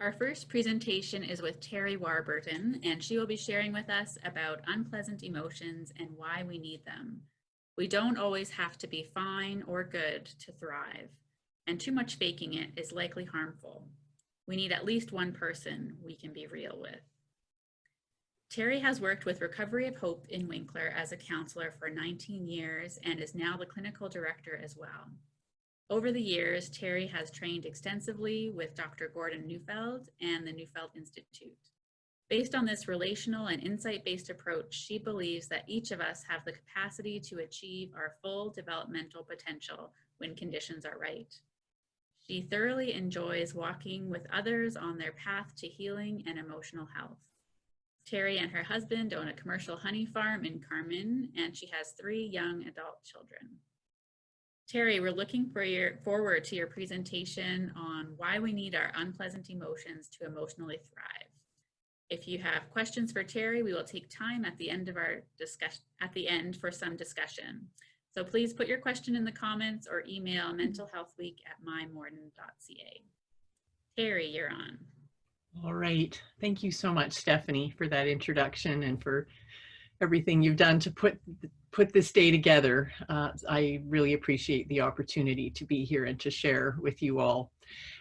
Our first presentation is with Terry Warburton, and she will be sharing with us about unpleasant emotions and why we need them. We don't always have to be fine or good to thrive, and too much faking it is likely harmful. We need at least one person we can be real with. Terry has worked with Recovery of Hope in Winkler as a counselor for 19 years and is now the clinical director as well. Over the years, Terry has trained extensively with Dr. Gordon Neufeld and the Neufeld Institute. Based on this relational and insight-based approach, she believes that each of us have the capacity to achieve our full developmental potential when conditions are right. She thoroughly enjoys walking with others on their path to healing and emotional health. Terry and her husband own a commercial honey farm in Carman, and she has 3 young adult children. Terry, we're looking forward to your presentation on why we need our unpleasant emotions to emotionally thrive. If you have questions for Terry, we will take time at the end of our discussion, for some discussion. So please put your question in the comments or email mentalhealthweek@mymorden.ca. Terry, you're on. All right. Thank you so much, Stephanie, for that introduction and for everything you've done to put this day together. I really appreciate the opportunity to be here and to share with you all.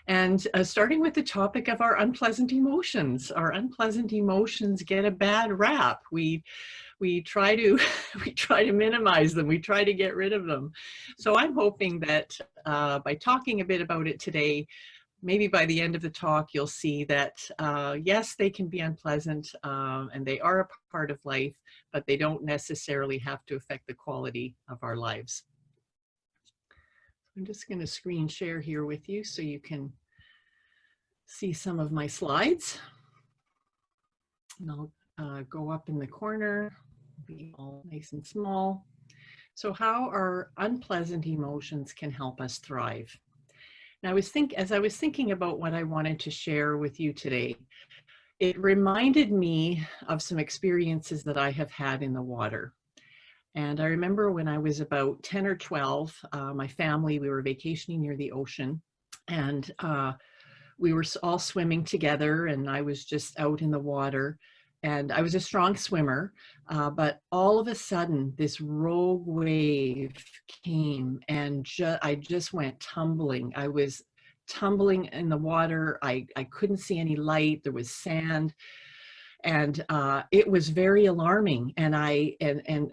And starting with the topic of our unpleasant emotions. Our unpleasant emotions get a bad rap. We try to minimize them. We try to get rid of them. So I'm hoping that by talking a bit about it today, maybe by the end of the talk, you'll see that, yes, they can be unpleasant and they are a part of life, but they don't necessarily have to affect the quality of our lives. I'm just going to screen share here with you so you can see some of my slides. And I'll go up in the corner, be all nice and small. So how our unpleasant emotions can help us thrive. And as I was thinking about what I wanted to share with you today, it reminded me of some experiences that I have had in the water. And I remember when I was about 10 or 12, my family, we were vacationing near the ocean, and we were all swimming together, and I was just out in the water. And I was a strong swimmer, but all of a sudden this rogue wave came and I just went tumbling. I was tumbling in the water. I couldn't see any light. There was sand, and it was very alarming. And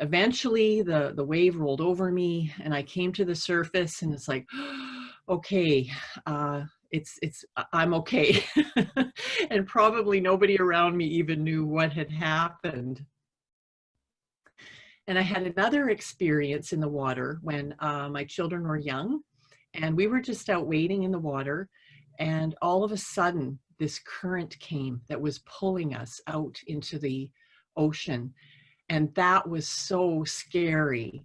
eventually the wave rolled over me, and I came to the surface, and it's like, okay, I'm okay. And probably nobody around me even knew what had happened. And I had another experience in the water when my children were young, and we were just out wading in the water, and all of a sudden this current came that was pulling us out into the ocean, and that was so scary.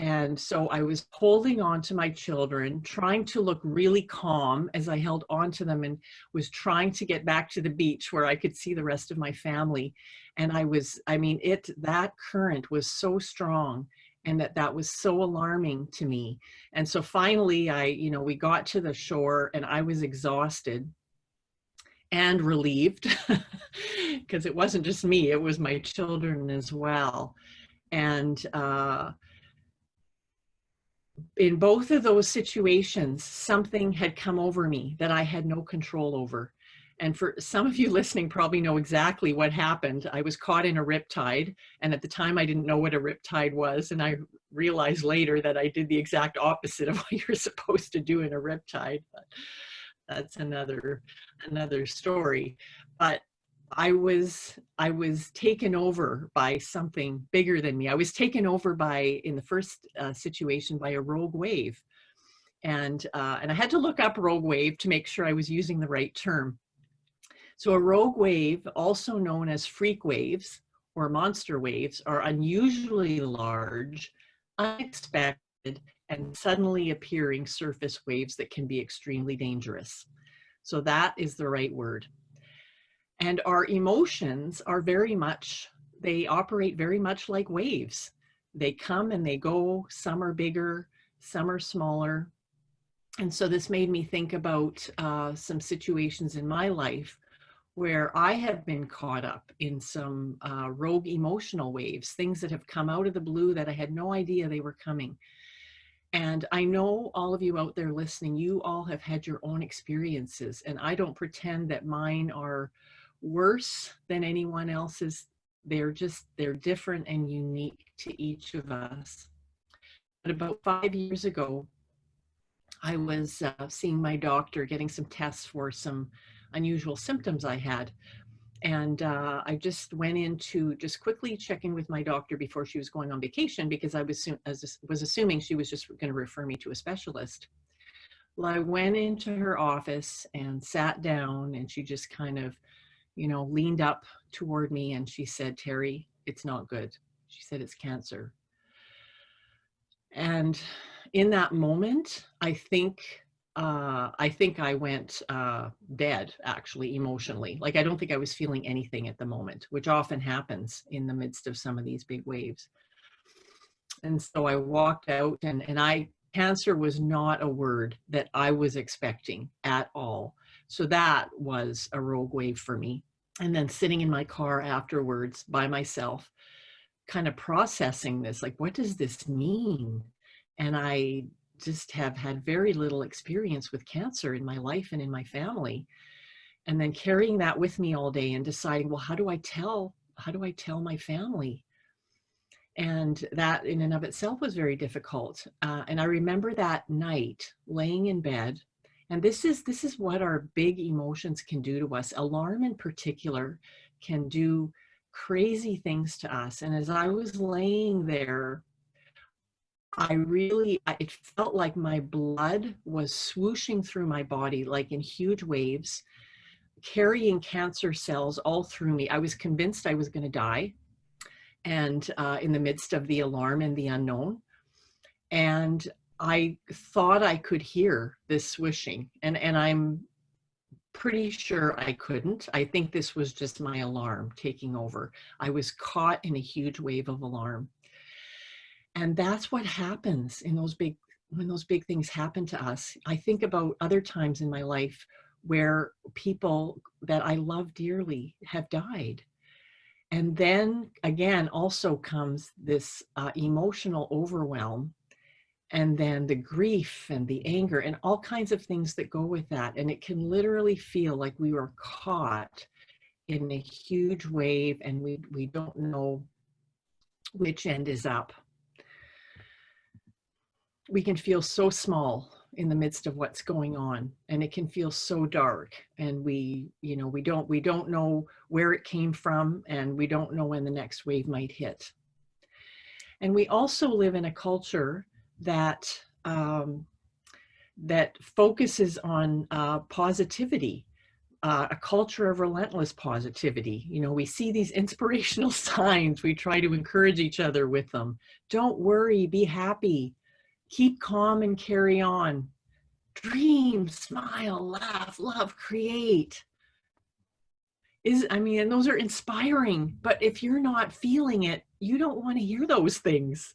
And so I was holding on to my children, trying to look really calm as I held on to them, and was trying to get back to the beach where I could see the rest of my family. And that current was so strong, and that was so alarming to me. And so finally we got to the shore, and I was exhausted and relieved because it wasn't just me, it was my children as well. And in both of those situations, something had come over me that I had no control over. And for some of you listening probably know exactly what happened. I was caught in a riptide, and at the time I didn't know what a riptide was, and I realized later that I did the exact opposite of what you're supposed to do in a riptide. But that's another story. But I was taken over by something bigger than me. I was taken over in the first situation, by a rogue wave. And I had to look up rogue wave to make sure I was using the right term. So a rogue wave, also known as freak waves or monster waves, are unusually large, unexpected, and suddenly appearing surface waves that can be extremely dangerous. So that is the right word. And our emotions are they operate very much like waves. They come and they go. Some are bigger, some are smaller. And so this made me think about some situations in my life where I have been caught up in some rogue emotional waves, things that have come out of the blue that I had no idea they were coming. And I know all of you out there listening, you all have had your own experiences, and I don't pretend that mine are worse than anyone else's. They're different and unique to each of us. But about 5 years ago, I was seeing my doctor, getting some tests for some unusual symptoms I had. And I just went into just quickly checking with my doctor before she was going on vacation, because I was assuming she was just going to refer me to a specialist. Well, I went into her office and sat down, and she just kind of, leaned up toward me and she said, "Terry, it's not good." She said, "It's cancer." And in that moment, I think I went dead, actually, emotionally. Like, I don't think I was feeling anything at the moment, which often happens in the midst of some of these big waves. And so I walked out, and cancer was not a word that I was expecting at all. So that was a rogue wave for me. And then sitting in my car afterwards by myself, kind of processing this, like, what does this mean? And I just have had very little experience with cancer in my life and in my family. And then carrying that with me all day and deciding, well, how do I tell my family? And that in and of itself was very difficult. And I remember that night laying in bed, and this is what our big emotions can do to us. Alarm in particular can do crazy things to us. And as I was laying there, it felt like my blood was swooshing through my body, like in huge waves, carrying cancer cells all through me. I was convinced I was going to die, and in the midst of the alarm and the unknown. And I thought I could hear this swishing, and I'm pretty sure I couldn't. I think this was just my alarm taking over. I was caught in a huge wave of alarm. And that's what happens when those big things happen to us. I think about other times in my life where people that I love dearly have died. And then again, also comes this emotional overwhelm, and then the grief and the anger and all kinds of things that go with that. And it can literally feel like we were caught in a huge wave, and we don't know which end is up. We can feel so small in the midst of what's going on, and it can feel so dark, and we don't know where it came from, and we don't know when the next wave might hit. And we also live in a culture that focuses on positivity, a culture of relentless positivity. We see these inspirational signs. We try to encourage each other with them. Don't worry, be happy. Keep calm and carry on. Dream, smile, laugh, love, create. And those are inspiring, but if you're not feeling it, you don't want to hear those things.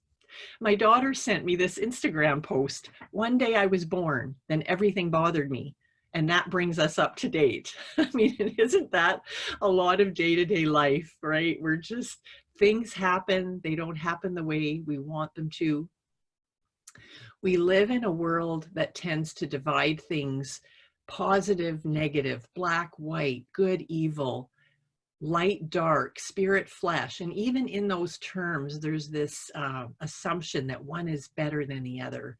My daughter sent me this Instagram post. One day I was born, then everything bothered me. And that brings us up to date. Isn't that a lot of day-to-day life, right? Things happen, they don't happen the way we want them to. We live in a world that tends to divide things: positive, negative, black, white, good, evil, light, dark, spirit, flesh. And even in those terms, there's this assumption that one is better than the other,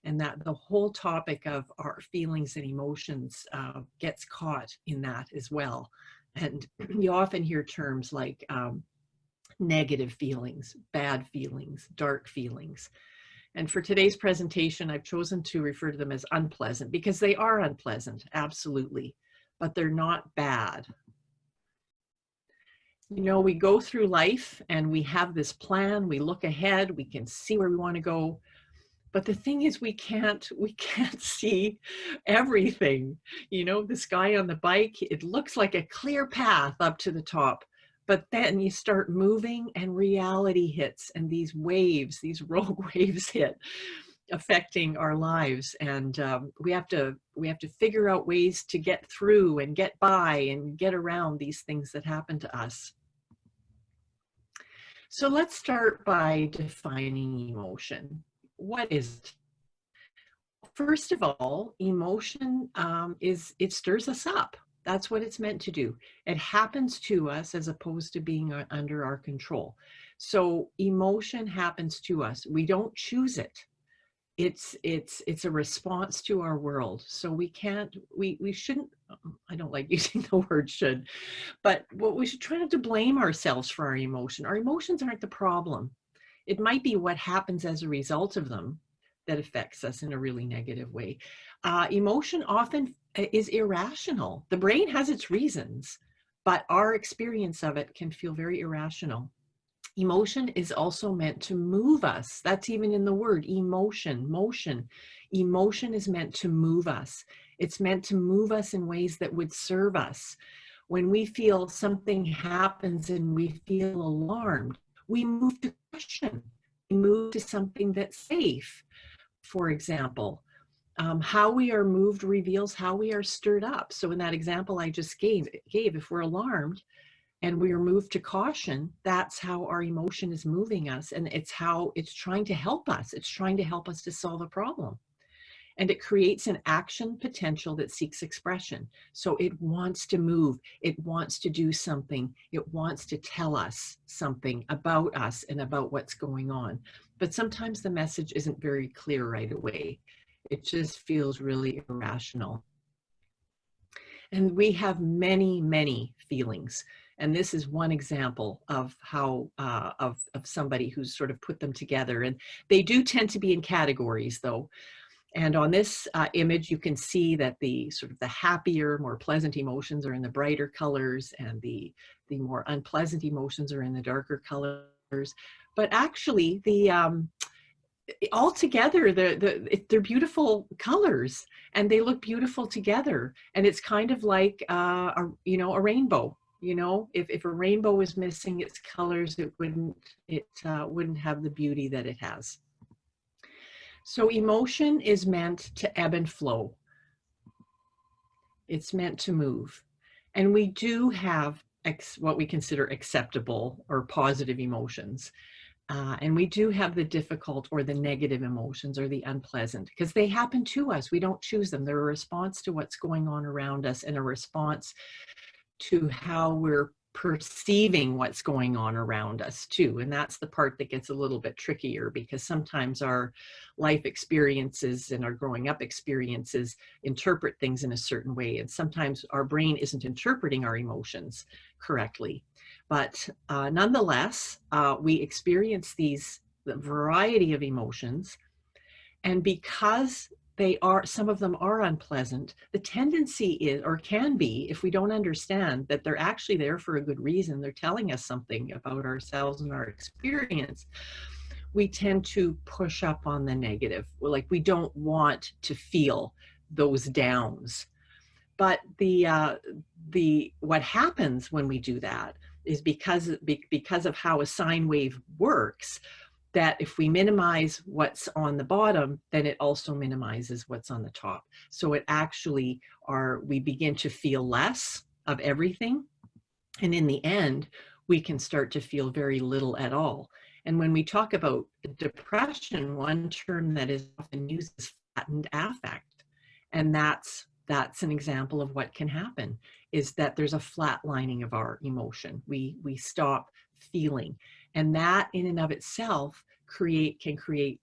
and that the whole topic of our feelings and emotions gets caught in that as well. And you often hear terms like negative feelings, bad feelings, dark feelings. And for today's presentation, I've chosen to refer to them as unpleasant, because they are unpleasant, absolutely, but they're not bad. We go through life and we have this plan, we look ahead, we can see where we want to go. But the thing is, we can't see everything. This guy on the bike, it looks like a clear path up to the top. But then you start moving and reality hits, and these waves, these rogue waves hit. affecting our lives, and we have to figure out ways to get through and get by and get around these things that happen to us. So let's start by defining emotion. What is it? First of all, emotion it stirs us up. That's what it's meant to do. It happens to us as opposed to being under our control. So emotion happens to us. We don't choose it. It's a response to our world. So we shouldn't, I don't like using the word should, but what we should try not to blame ourselves for our emotion. Our emotions aren't the problem. It might be what happens as a result of them that affects us in a really negative way. Emotion often is irrational. The brain has its reasons, but our experience of it can feel very irrational. Emotion is also meant to move us. That's even in the word, emotion, motion. Emotion is meant to move us. It's meant to move us in ways that would serve us. When we feel something happens and we feel alarmed, we move to question. We move to something that's safe. For example, how we are moved reveals how we are stirred up. So in that example I just gave, if we're alarmed and we are moved to caution, that's how our emotion is moving us. And it's how it's trying to help us. It's trying to help us to solve a problem. And it creates an action potential that seeks expression. So it wants to move. It wants to do something. It wants to tell us something about us and about what's going on. But sometimes the message isn't very clear right away. It just feels really irrational. And we have many, many feelings. And this is one example of how, of somebody who's sort of put them together. And they do tend to be in categories though. And on this image, you can see that the sort of the happier, more pleasant emotions are in the brighter colors, and the more unpleasant emotions are in the darker colors. But actually, altogether, they're beautiful colors, and they look beautiful together. And it's kind of like a rainbow. You know, if a rainbow is missing its colors, it wouldn't have the beauty that it has. So emotion is meant to ebb and flow. It's meant to move. And we do have what we consider acceptable or positive emotions. And we do have the difficult or the negative emotions or the unpleasant, because they happen to us. We don't choose them. They're a response to what's going on around us and a response to how we're perceiving what's going on around us too. And that's the part that gets a little bit trickier, because sometimes our life experiences and our growing up experiences interpret things in a certain way. And sometimes our brain isn't interpreting our emotions correctly. But nonetheless, we experience the variety of emotions. And because some of them are unpleasant, the tendency is, or can be, if we don't understand that they're actually there for a good reason, they're telling us something about ourselves and our experience, we tend to push up on the negative. Like, we don't want to feel those downs. But what happens when we do that is because of how a sine wave works, that if we minimize what's on the bottom, then it also minimizes what's on the top. So it actually we begin to feel less of everything. And in the end, we can start to feel very little at all. And when we talk about depression, one term that is often used is flattened affect. And that's an example of what can happen, is that there's a flatlining of our emotion. We stop feeling. And that in and of itself can create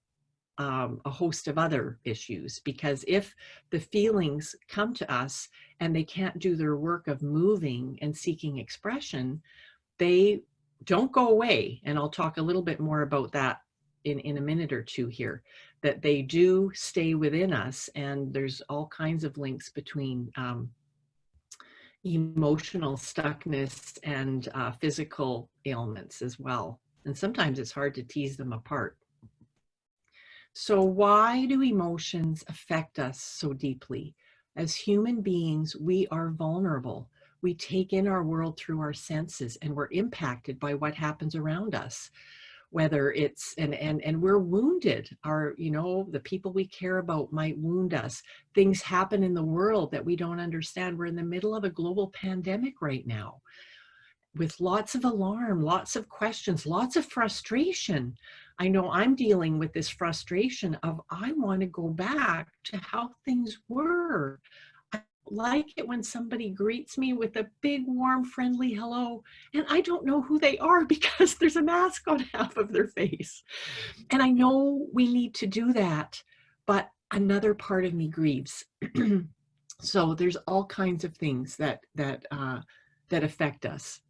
a host of other issues, because if the feelings come to us and they can't do their work of moving and seeking expression, they don't go away. And I'll talk a little bit more about that in a minute or two here, that they do stay within us. And there's all kinds of links between emotional stuckness and physical ailments as well. And sometimes it's hard to tease them apart. So why do emotions affect us so deeply? As human beings, we are vulnerable. We take in our world through our senses, and we're impacted by what happens around us. whether it's, and we're wounded. Our, you know, the people we care about might wound us. Things happen in the world that we don't understand. We're in the middle of a global pandemic right now, with lots of alarm, lots of questions, lots of frustration. I know I'm dealing with this frustration of, I want to go back to how things were. I like it when somebody greets me with a big, warm, friendly hello, and I don't know who they are because there's a mask on half of their face. And I know we need to do that, but another part of me grieves. So there's all kinds of things that affect us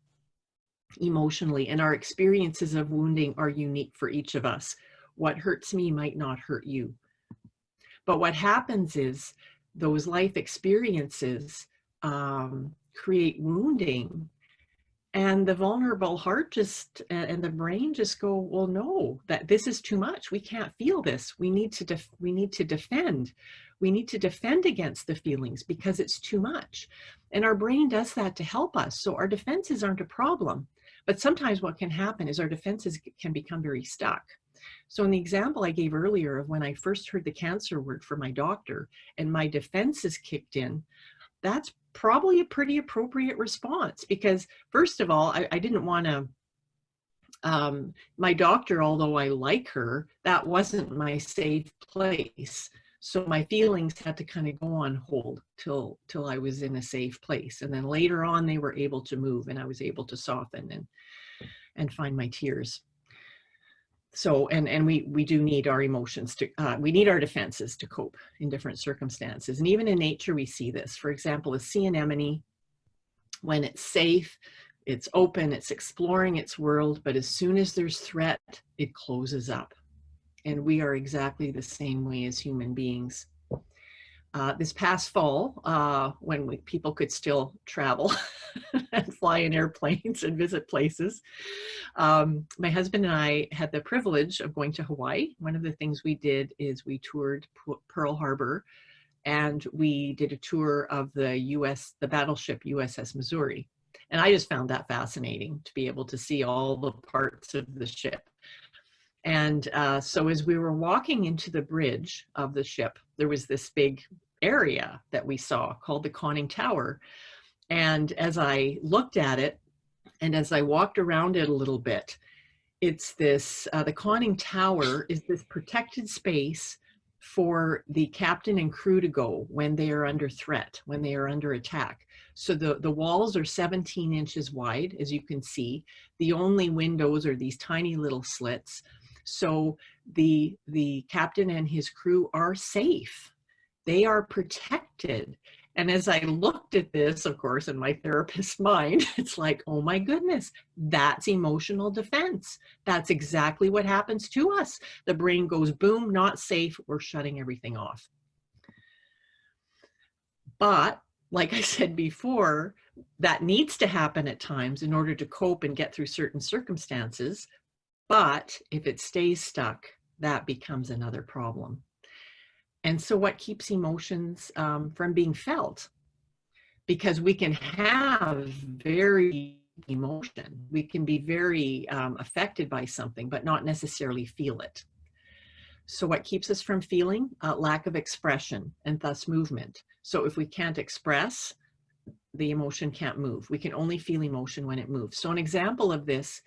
emotionally, and our experiences of wounding are unique for each of us. What hurts me might not hurt you. But what happens is those life experiences create wounding, and the vulnerable heart just and the brain just go, well, no, that this is too much. We can't feel this. We need to defend. We need to defend against the feelings because it's too much. And our brain does that to help us. So our defenses aren't a problem. But sometimes what can happen is our defenses can become very stuck. So in the example I gave earlier of when I first heard the cancer word from my doctor and my defenses kicked in, that's probably a pretty appropriate response, because first of all, I didn't want to, my doctor, although I like her, that wasn't my safe place. So my feelings had to kind of go on hold till I was in a safe place. And then later on, they were able to move and I was able to soften and find my tears. So, and we do need our emotions to, we need our defenses to cope in different circumstances. And even in nature, we see this. For example, a sea anemone, when it's safe, it's open, it's exploring its world, but as soon as there's threat, it closes up. And we are exactly the same way as human beings. This past fall, when people could still travel and fly in airplanes and visit places, my husband and I had the privilege of going to Hawaii. One of the things we did is we toured Pearl Harbor, and we did a tour of the battleship USS Missouri. And I just found that fascinating to be able to see all the parts of the ship. And so as we were walking into the bridge of the ship, there was this big area that we saw called the Conning Tower. And as I looked at it, and as I walked around it a little bit, it's this, the Conning Tower is this protected space for the captain and crew to go when they are under threat, when they are under attack. So the walls are 17 inches wide, as you can see. The only windows are these tiny little slits. So the captain and his crew are safe. They are protected. And as I looked at this, of course, in my therapist's mind, it's like, oh my goodness, that's emotional defense. That's exactly what happens to us. The brain goes, boom, not safe, we're shutting everything off. But like I said before, that needs to happen at times in order to cope and get through certain circumstances. But if it stays stuck, that becomes another problem. And so what keeps emotions from being felt? Because we can have very emotion. We can be very affected by something, but not necessarily feel it. So what keeps us from feeling? Lack of expression and thus movement. So if we can't express, the emotion can't move. We can only feel emotion when it moves. So an example of this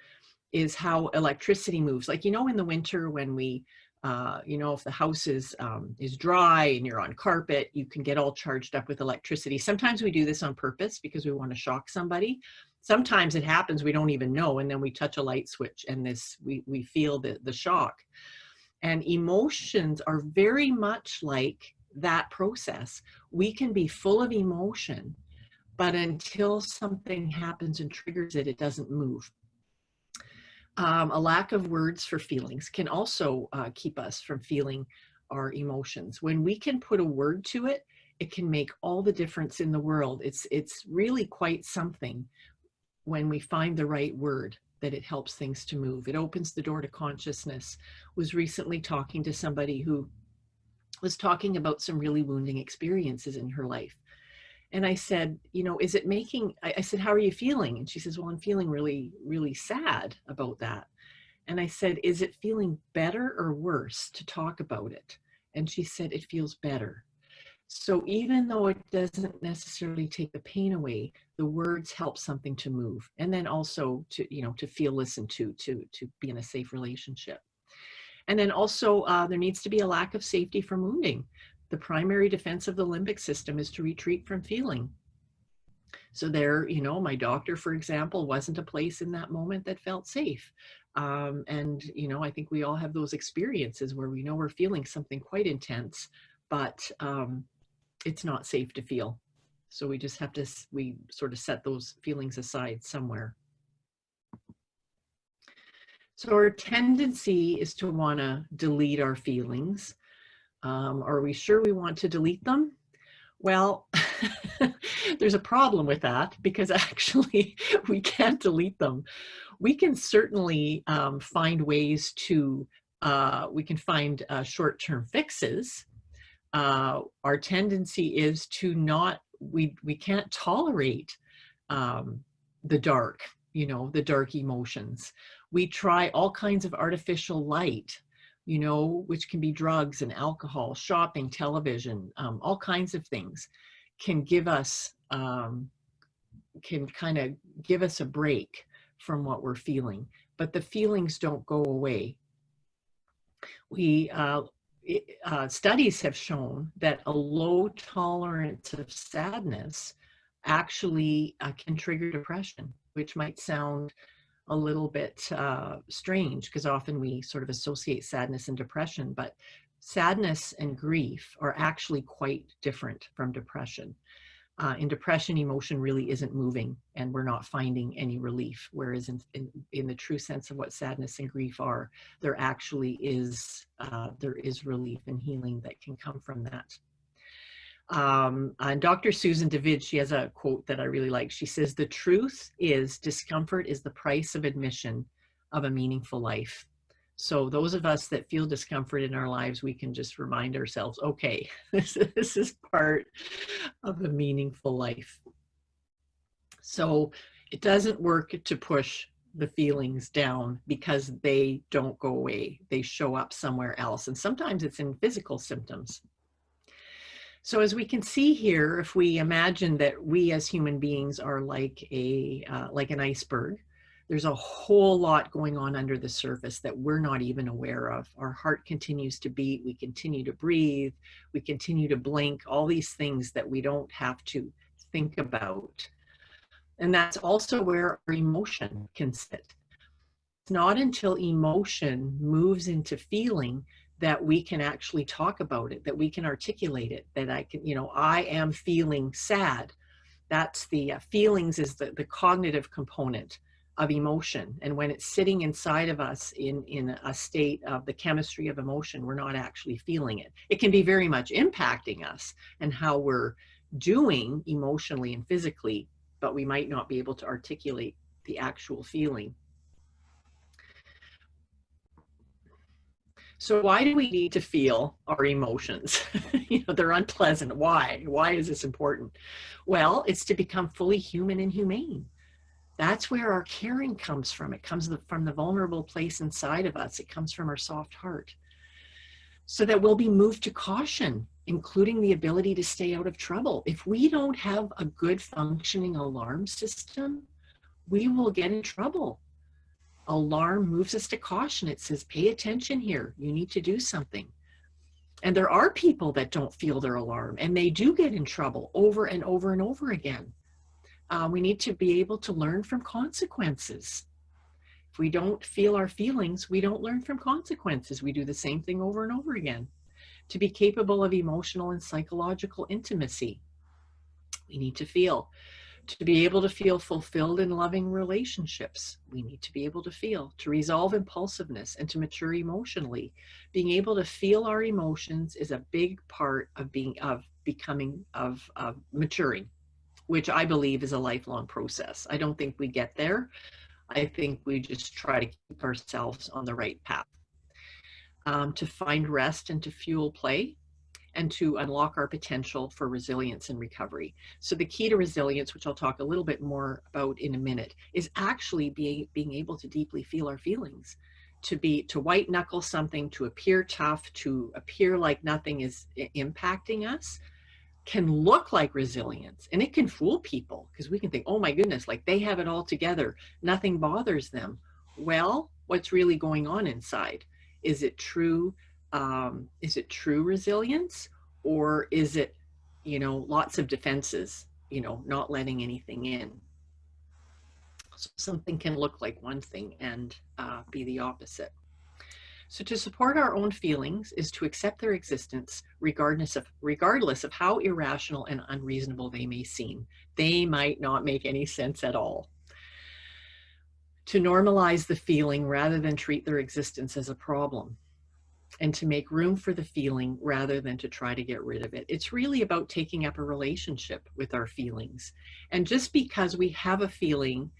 is how electricity moves. Like, you know, in the winter when we, you know, if the house is dry and you're on carpet, you can get all charged up with electricity. Sometimes we do this on purpose because we want to shock somebody. Sometimes it happens, we don't even know, and then we touch a light switch and we feel the shock. And emotions are very much like that process. We can be full of emotion, but until something happens and triggers it, it doesn't move. A lack of words for feelings can also keep us from feeling our emotions. When we can put a word to it, it can make all the difference in the world. It's really quite something when we find the right word, that it helps things to move. It opens the door to consciousness. Was recently talking to somebody who was talking about some really wounding experiences in her life. And I said, you know, is it making, I said, how are you feeling? And she says, well, I'm feeling really, really sad about that. And I said, is it feeling better or worse to talk about it? And she said, it feels better. So even though it doesn't necessarily take the pain away, the words help something to move. And then also to, to feel listened to be in a safe relationship. And then also there needs to be a lack of safety from wounding. The primary defense of the limbic system is to retreat from feeling. So there, my doctor, for example, wasn't a place in that moment that felt safe. And, I think we all have those experiences where we know we're feeling something quite intense, but it's not safe to feel. So we just have to, we sort of set those feelings aside somewhere. So our tendency is to want to delete our feelings. Are we sure we want to delete them? Well, there's a problem with that, because actually we can't delete them. We can certainly find ways to, we can find short-term fixes. Our tendency is to not, we can't tolerate the dark, the dark emotions. We try all kinds of artificial light, which can be drugs and alcohol, shopping, television, all kinds of things can give us, can kind of give us a break from what we're feeling, but the feelings don't go away. Studies have shown that a low tolerance of sadness actually can trigger depression, which might sound a little bit strange, because often we sort of associate sadness and depression, but sadness and grief are actually quite different from depression. In depression, emotion really isn't moving and we're not finding any relief, whereas in the true sense of what sadness and grief are, there actually is, there is relief and healing that can come from that. And Dr. Susan David, she has a quote that I really like. She says, "The truth is discomfort is the price of admission of a meaningful life." So those of us that feel discomfort in our lives, we can just remind ourselves, okay, this is part of a meaningful life. So it doesn't work to push the feelings down because they don't go away. They show up somewhere else. And sometimes it's in physical symptoms. So as we can see here, if we imagine that we as human beings are like an iceberg, there's a whole lot going on under the surface that we're not even aware of. Our heart continues to beat, we continue to breathe, we continue to blink, all these things that we don't have to think about. And that's also where our emotion can sit. It's not until emotion moves into feeling that we can actually talk about it, that we can articulate it, that I can, I am feeling sad. That's the feelings is the cognitive component of emotion. And when it's sitting inside of us in a state of the chemistry of emotion, we're not actually feeling it. It can be very much impacting us and how we're doing emotionally and physically, but we might not be able to articulate the actual feeling. So why do we need to feel our emotions? They're unpleasant. Why? Why is this important? Well, it's to become fully human and humane. That's where our caring comes from. It comes from the vulnerable place inside of us. It comes from our soft heart. So that we'll be moved to caution, including the ability to stay out of trouble. If we don't have a good functioning alarm system, we will get in trouble. Alarm moves us to caution. It says, pay attention here. You need to do something. And there are people that don't feel their alarm, and they do get in trouble over and over and over again. We need to be able to learn from consequences. If we don't feel our feelings, we don't learn from consequences. We do the same thing over and over again. To be capable of emotional and psychological intimacy, we need to feel. To be able to feel fulfilled in loving relationships, we need to be able to feel. To resolve impulsiveness and to mature emotionally, being able to feel our emotions is a big part of maturing, which I believe is a lifelong process. I don't think we get there. I think we just try to keep ourselves on the right path. To find rest and to fuel play, and to unlock our potential for resilience and recovery. So the key to resilience, which I'll talk a little bit more about in a minute, is actually being able to deeply feel our feelings. to white knuckle something, to appear tough, to appear like nothing is impacting us, can look like resilience. And it can fool people because we can think, oh my goodness, like they have it all together, nothing bothers them. Well, what's really going on inside? Is it true? Is it true resilience, or is it, lots of defenses, not letting anything in? So something can look like one thing and be the opposite. So to support our own feelings is to accept their existence regardless of how irrational and unreasonable they may seem. They might not make any sense at all. To normalize the feeling rather than treat their existence as a problem, and to make room for the feeling rather than to try to get rid of it. It's really about taking up a relationship with our feelings. And just because we have a feeling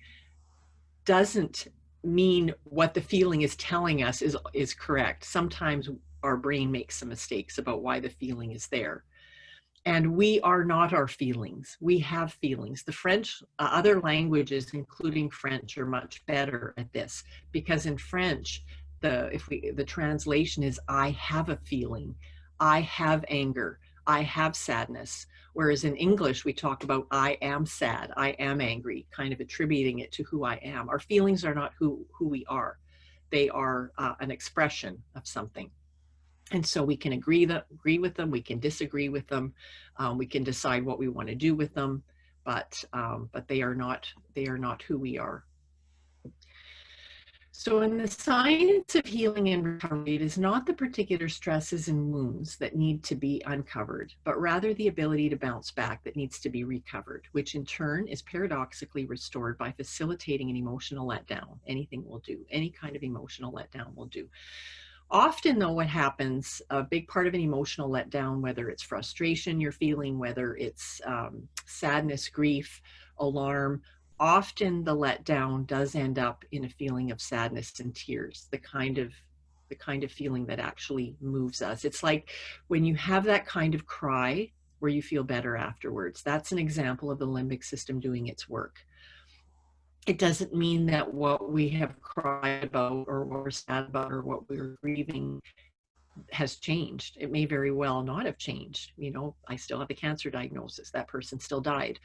doesn't mean what the feeling is telling us is correct. Sometimes our brain makes some mistakes about why the feeling is there. And we are not our feelings. We have feelings. The French, other languages, including French, are much better at this, because in French, the translation is I have a feeling, I have anger, I have sadness. Whereas in English, we talk about I am sad, I am angry, kind of attributing it to who I am. Our feelings are not who we are. They are an expression of something. And so we can agree with them, we can disagree with them, we can decide what we want to do with them, but they are not who we are. So in the science of healing and recovery, it is not the particular stresses and wounds that need to be uncovered, but rather the ability to bounce back that needs to be recovered, which in turn is paradoxically restored by facilitating an emotional letdown. Anything will do, any kind of emotional letdown will do. Often though, what happens, a big part of an emotional letdown, whether it's frustration you're feeling, whether it's sadness, grief, alarm, often the letdown does end up in a feeling of sadness and tears, the kind of feeling that actually moves us. It's like when you have that kind of cry where you feel better afterwards. That's an example of the limbic system doing its work. It doesn't mean that what we have cried about or what we're sad about or what we're grieving has changed. It may very well not have changed. I still have a cancer diagnosis. That person still died.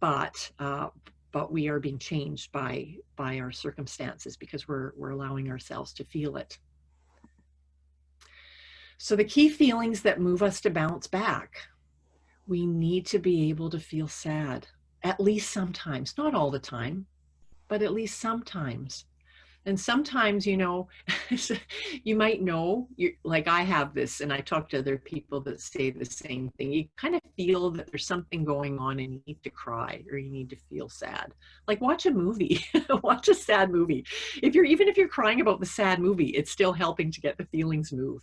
But we are being changed by our circumstances because we're allowing ourselves to feel it. So the key feelings that move us to bounce back, we need to be able to feel sad, at least sometimes, not all the time, but at least sometimes. And sometimes, you might know, like I have this, and I talk to other people that say the same thing. You kind of feel that there's something going on and you need to cry or you need to feel sad. Like watch a movie, watch a sad movie. Even if you're crying about the sad movie, it's still helping to get the feelings move.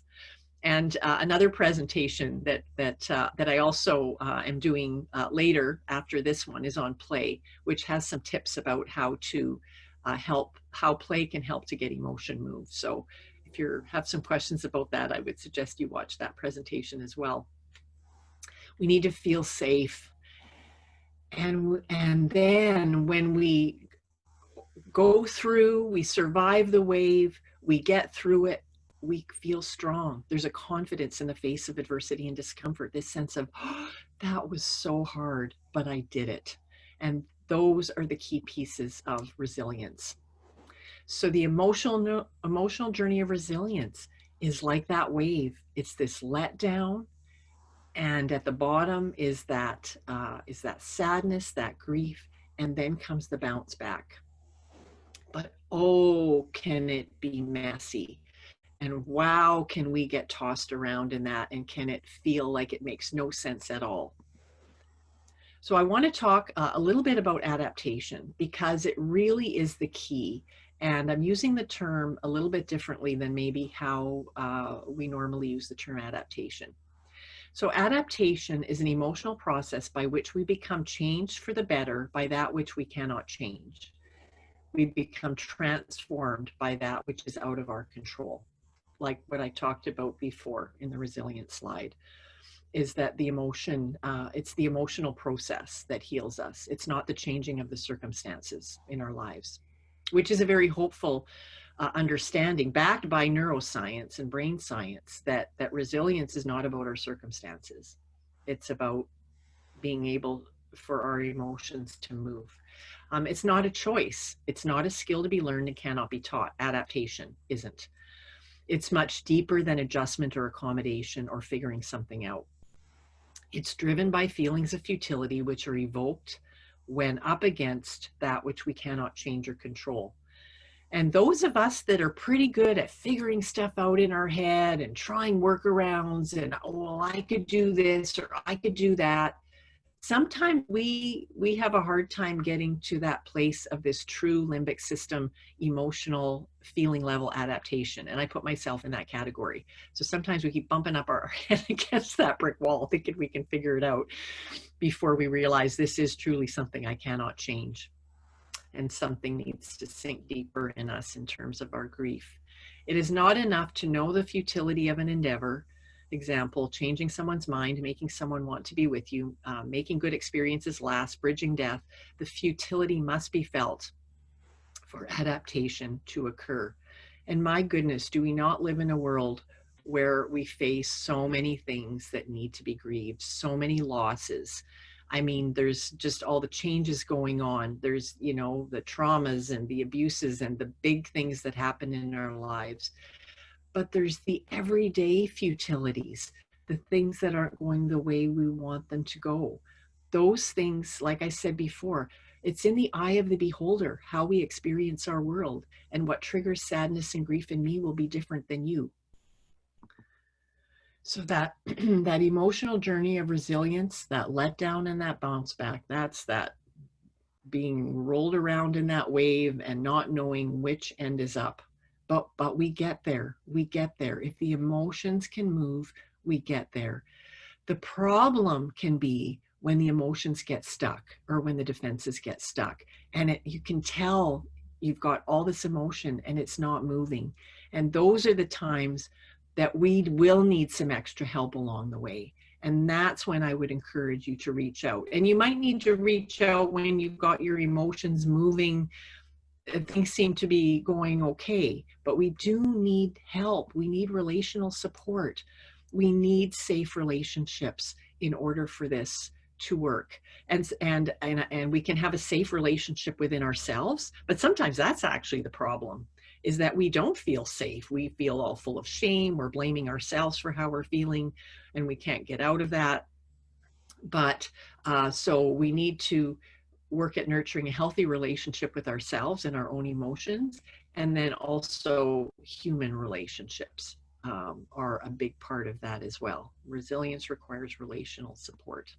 And another presentation that I also am doing later after this one is on play, which has some tips about how play can help to get emotion moved. So if you have some questions about that, I would suggest you watch that presentation as well. We need to feel safe. And then when we go through, we survive the wave, we get through it, we feel strong. There's a confidence in the face of adversity and discomfort, this sense of, oh, that was so hard, but I did it. And those are the key pieces of resilience. So the emotional journey of resilience is like that wave. It's this letdown, and at the bottom is that sadness, that grief, and then comes the bounce back. But oh, can it be messy? And wow, can we get tossed around in that? And can it feel like it makes no sense at all? So I want to talk a little bit about adaptation, because it really is the key. And I'm using the term a little bit differently than maybe how we normally use the term adaptation. So adaptation is an emotional process by which we become changed for the better by that which we cannot change. We become transformed by that which is out of our control. Like what I talked about before in the resilience slide, is that the emotion, it's the emotional process that heals us. It's not the changing of the circumstances in our lives, which is a very hopeful understanding backed by neuroscience and brain science that resilience is not about our circumstances. It's about being able for our emotions to move. It's not a choice. It's not a skill to be learned and cannot be taught. Adaptation isn't. It's much deeper than adjustment or accommodation or figuring something out. It's driven by feelings of futility, which are evoked when up against that which we cannot change or control. And those of us that are pretty good at figuring stuff out in our head and trying workarounds and, oh, well, I could do this or I could do that, sometimes we have a hard time getting to that place of this true limbic system, emotional feeling level adaptation. And I put myself in that category. So sometimes we keep bumping up our head against that brick wall, thinking we can figure it out before we realize this is truly something I cannot change. And something needs to sink deeper in us in terms of our grief. It is not enough to know the futility of an endeavor. Example, changing someone's mind, making someone want to be with you, making good experiences last, bridging death. The futility must be felt for adaptation to occur. And my goodness, do we not live in a world where we face so many things that need to be grieved, so many losses? I mean, there's just all the changes going on. There's, you know, the traumas and the abuses and the big things that happen in our lives. But there's the everyday futilities, the things that aren't going the way we want them to go. Those things, like I said before, it's in the eye of the beholder, how we experience our world, and what triggers sadness and grief in me will be different than you. So that that emotional journey of resilience, that letdown and that bounce back, that's that being rolled around in that wave and not knowing which end is up. But we get there. We get there. If the emotions can move, we get there. The problem can be when the emotions get stuck or when the defenses get stuck. And you can tell you've got all this emotion and it's not moving. And those are the times that we will need some extra help along the way. And that's when I would encourage you to reach out. And you might need to reach out when you've got your emotions moving. Things seem to be going okay, but we do need help. We need relational support. We need safe relationships in order for this to work. And we can have a safe relationship within ourselves, but sometimes that's actually the problem, is that we don't feel safe. We feel all full of shame. We're blaming ourselves for how we're feeling, and we can't get out of that. But so we need to work at nurturing a healthy relationship with ourselves and our own emotions. And then also human relationships are a big part of that as well. Resilience requires relational support.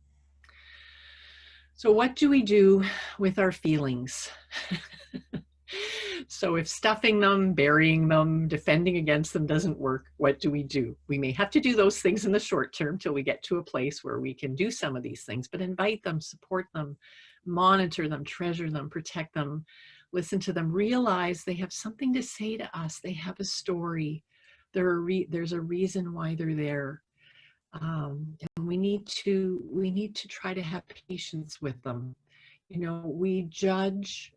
So what do we do with our feelings? So if stuffing them, burying them, defending against them doesn't work, what do? We may have to do those things in the short term till we get to a place where we can do some of these things, but invite them, support them, monitor them, treasure them, protect them, listen to them, realize they have something to say to us. They have a story. There's a reason why they're there. And we need to try to have patience with them. You know, we judge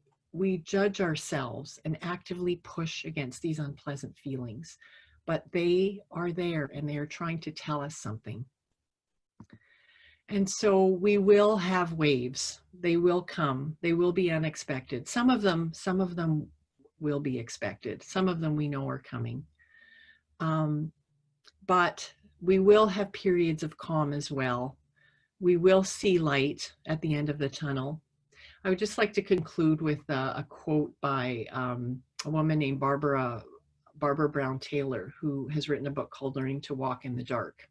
ourselves and actively push against these unpleasant feelings, but they are there and they are trying to tell us something. And so we will have waves. They will come. They will be unexpected. Some of them will be expected. Some of them we know are coming. But we will have periods of calm as well. We will see light at the end of the tunnel. I would just like to conclude with a quote by a woman named Barbara Brown Taylor, who has written a book called Learning to Walk in the Dark.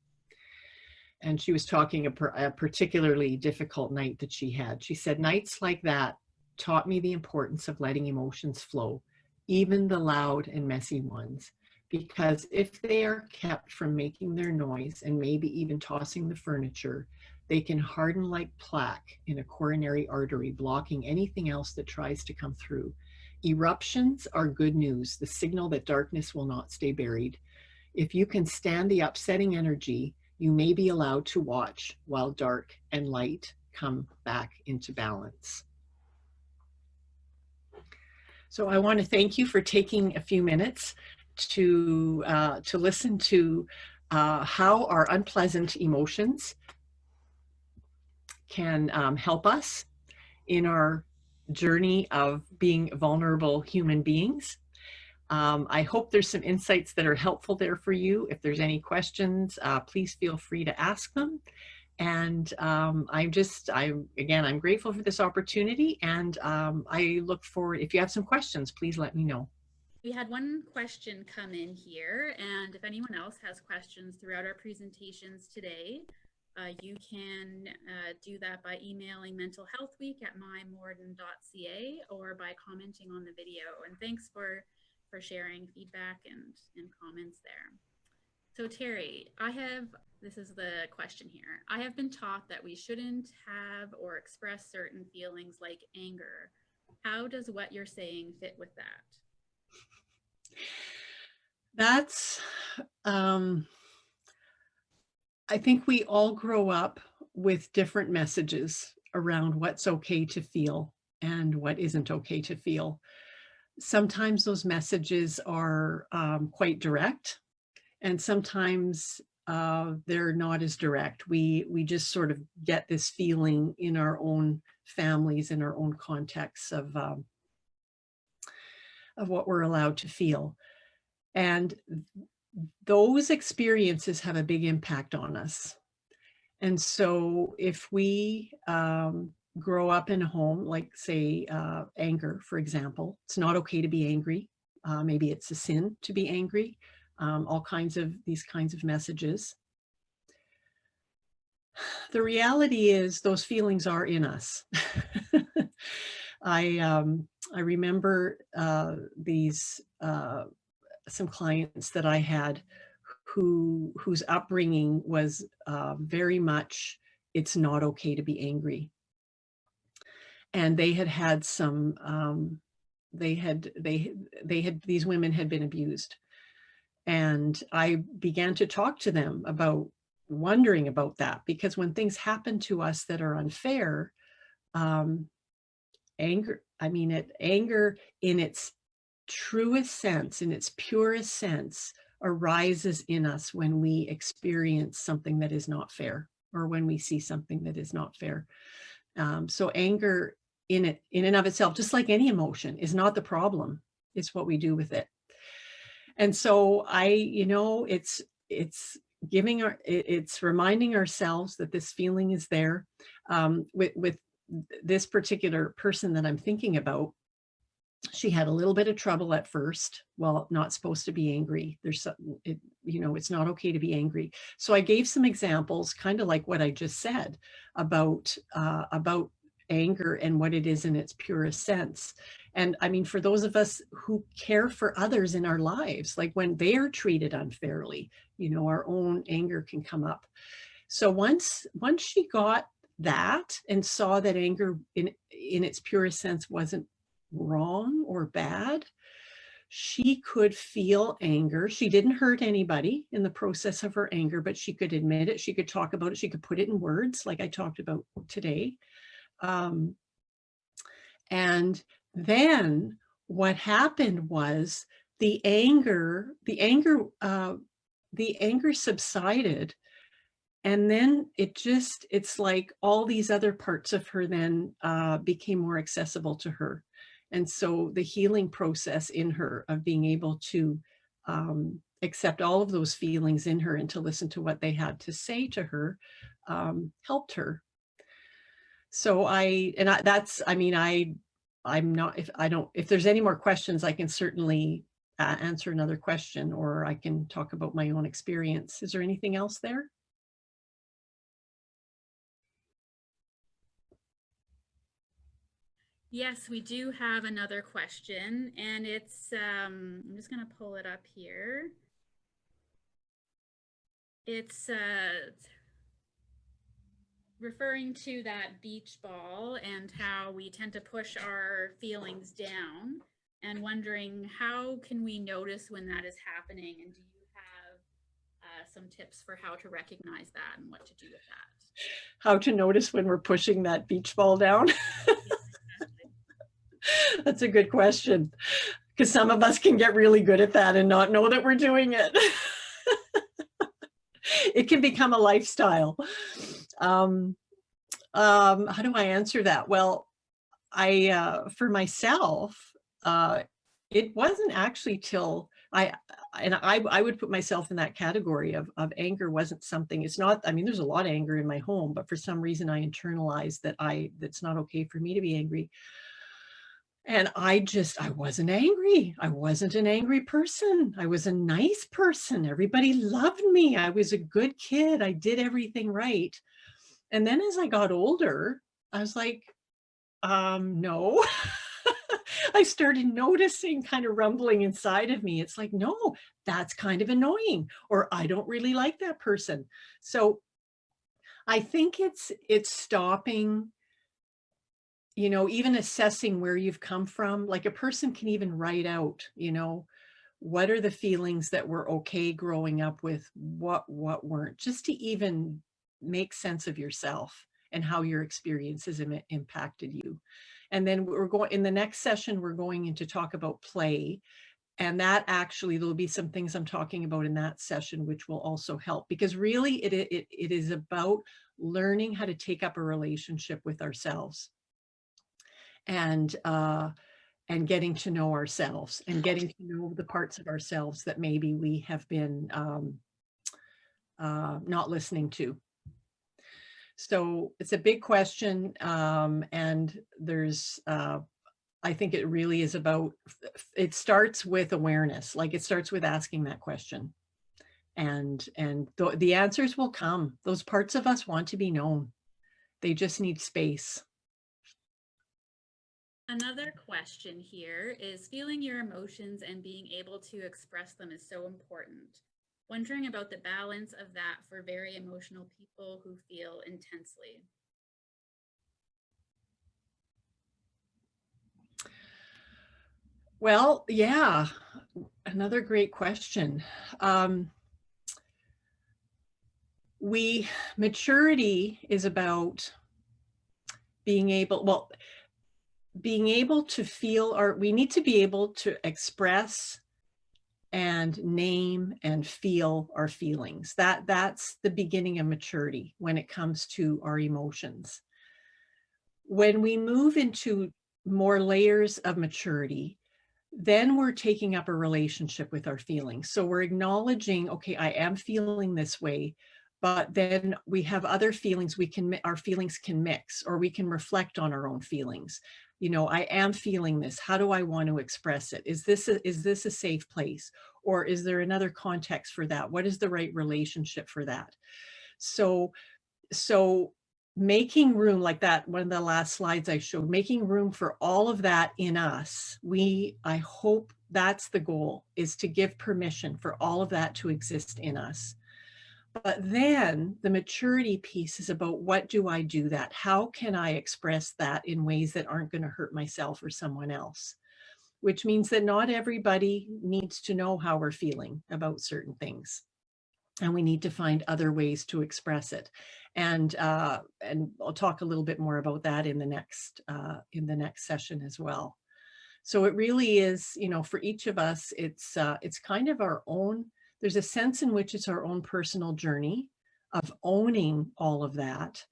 And she was talking a particularly difficult night that she had. She said, nights like that taught me the importance of letting emotions flow, even the loud and messy ones, because if they are kept from making their noise and maybe even tossing the furniture, they can harden like plaque in a coronary artery, blocking anything else that tries to come through. Eruptions are good news, the signal that darkness will not stay buried. If you can stand the upsetting energy, you may be allowed to watch while dark and light come back into balance. So I want to thank you for taking a few minutes to listen to how our unpleasant emotions can help us in our journey of being vulnerable human beings. I hope there's some insights that are helpful there for you. If there's any questions, please feel free to ask them. And I'm grateful for this opportunity, and I look forward, if you have some questions, please let me know. We had one question come in here, and if anyone else has questions throughout our presentations today, you can do that by emailing mentalhealthweek@mymorden.ca or by commenting on the video. And thanks for sharing feedback and comments there. So Terry, this is the question here. I have been taught that we shouldn't have or express certain feelings like anger. How does what you're saying fit with that? That's, I think we all grow up with different messages around what's okay to feel and what isn't okay to feel. Sometimes those messages are quite direct, and sometimes they're not as direct. We just sort of get this feeling in our own families, in our own contexts of what we're allowed to feel. And those experiences have a big impact on us. And so if we grow up in a home, like say anger, for example, it's not okay to be angry. Maybe it's a sin to be angry. All kinds of these kinds of messages. The reality is those feelings are in us. I remember some clients that I had whose upbringing was very much, it's not okay to be angry. And they had some, these women had been abused. And I began to talk to them about wondering about that, because when things happen to us that are unfair, anger in its truest sense, in its purest sense, arises in us when we experience something that is not fair, or when we see something that is not fair. So anger in and of itself, just like any emotion, is not the problem. It's what we do with it. And so it's reminding ourselves that this feeling is there. With this particular person that I'm thinking about, she had a little bit of trouble at first. Well, not supposed to be angry. It's not okay to be angry. So I gave some examples, kind of like what I just said about anger and what it is in its purest sense. And I mean, for those of us who care for others in our lives, like when they are treated unfairly, our own anger can come up. So once she got that and saw that anger in its purest sense wasn't wrong or bad, she could feel anger. She didn't hurt anybody in the process of her anger, but she could admit it. She could talk about it. She could put it in words like I talked about today. And then what happened was the anger subsided. And then it's like all these other parts of her then became more accessible to her. And so the healing process in her of being able to accept all of those feelings in her and to listen to what they had to say to her helped her. So if there's any more questions, I can certainly answer another question, or I can talk about my own experience. Is there anything else there? Yes, we do have another question, and it's, I'm just going to pull it up here. It's referring to that beach ball and how we tend to push our feelings down, and wondering how can we notice when that is happening, and do you have some tips for how to recognize that and what to do with that? How to notice when we're pushing that beach ball down? That's a good question, because some of us can get really good at that and not know that we're doing it. It can become a lifestyle. How do I answer that? Well, for myself, it wasn't actually till I would put myself in that category of anger wasn't something, it's not, I mean, there's a lot of anger in my home, but for some reason I internalized that that's not okay for me to be angry. And I wasn't angry. I wasn't an angry person. I was a nice person. Everybody loved me. I was a good kid. I did everything right. And then as I got older, I was like, no. I started noticing kind of rumbling inside of me. It's like, no, that's kind of annoying, or I don't really like that person. So I think it's stopping, you know, even assessing where you've come from. Like a person can even write out, you know, what are the feelings that were okay growing up with, what weren't, just to even make sense of yourself and how your experiences impacted you. And then we're going, in the next session, we're going to talk about play. And that actually, there'll be some things I'm talking about in that session, which will also help, because really it is about learning how to take up a relationship with ourselves and getting to know ourselves and getting to know the parts of ourselves that maybe we have been not listening to. So it's a big question, and there's, I think it really is about, it starts with awareness, like it starts with asking that question. And the answers will come. Those parts of us want to be known. They just need space. Another question here is, feeling your emotions and being able to express them is so important. Wondering about the balance of that for very emotional people who feel intensely. Well, yeah, another great question. Maturity is about being able, being able to feel, we need to be able to express and name and feel our feelings. That's the beginning of maturity when it comes to our emotions. When we move into more layers of maturity, then we're taking up a relationship with our feelings. So we're acknowledging, okay, I am feeling this way, but then we have other feelings our feelings can mix, or we can reflect on our own feelings. You know, I am feeling this. How do I want to express it? Is this a safe place? Or is there another context for that? What is the right relationship for that? So making room, like that, one of the last slides I showed, making room for all of that in us. I hope that's the goal, is to give permission for all of that to exist in us. But then the maturity piece is about, what do I do that? How can I express that in ways that aren't going to hurt myself or someone else? Which means that not everybody needs to know how we're feeling about certain things. And we need to find other ways to express it. And I'll talk a little bit more about that in the next session as well. So it really is, you know, for each of us, it's kind of our own, there's a sense in which it's our own personal journey of owning all of that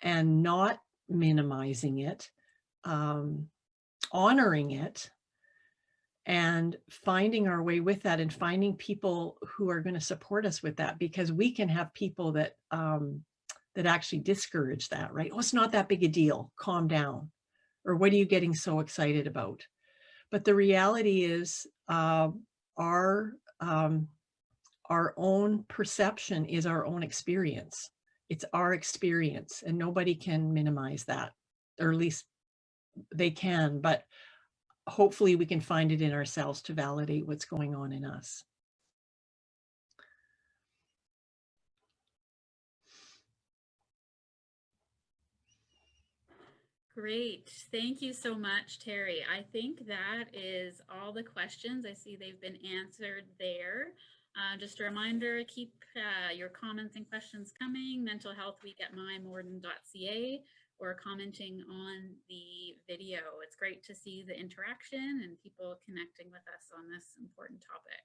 and not minimizing it, honoring it, and finding our way with that, and finding people who are going to support us with that, because we can have people that that actually discourage that, right? Oh, it's not that big a deal. Calm down. Or what are you getting so excited about? But the reality is our own perception is our own experience. It's our experience, and nobody can minimize that, or at least they can, but hopefully we can find it in ourselves to validate what's going on in us. Great. Thank you so much, Terry. I think that is all the questions. I see they've been answered there. Just a reminder, keep your comments and questions coming. mentalhealthweek@mymorden.ca, or commenting on the video. It's great to see the interaction and people connecting with us on this important topic.